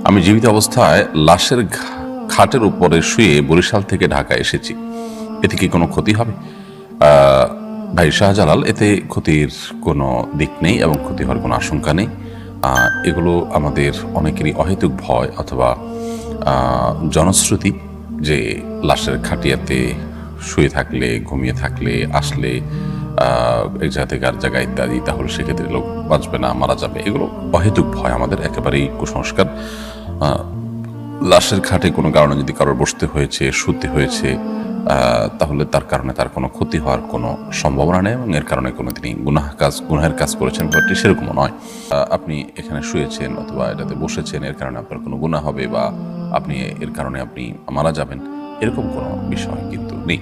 আমি জীবিত অবস্থায় লাশের খাটের উপরে শুয়ে বরিশাল থেকে ঢাকা এসেছি, এতে কি কোনো ক্ষতি হবে? ভাই শাহজালাল, এতে ক্ষতির কোনো দিক নেই এবং ক্ষতি হওয়ার কোনো আশঙ্কা নেই। এগুলো আমাদের অনেকেরই অহেতুক ভয় অথবা জনশ্রুতি যে লাশের খাটিয়াতে শুয়ে থাকলে, ঘুমিয়ে থাকলে, আসলে এক জায়গা থেকে আর জায়গায় ইত্যাদি, তাহলে সেক্ষেত্রে লোক বাঁচবে না, মারা যাবে। এগুলো অহেতুক ভয়, আমাদের একেবারেই কুসংস্কার। লাশের খাটে কোনো কারণে যদি কারোর বসতে হয়েছে, শুতে হয়েছে, তাহলে তার কারণে তার কোনো ক্ষতি হওয়ার কোনো সম্ভাবনা নেই এবং এর কারণে কোনো তিনি গুনাহের কাজ করেছেন ব্যাপারটি সেরকমও নয়। আপনি এখানে শুয়েছেন অথবা এটাতে বসেছেন, এর কারণে আপনার কোনো গুনাহ হবে বা আপনি এর কারণে আপনি মারা যাবেন, এরকম কোনো বিষয় কিন্তু নেই।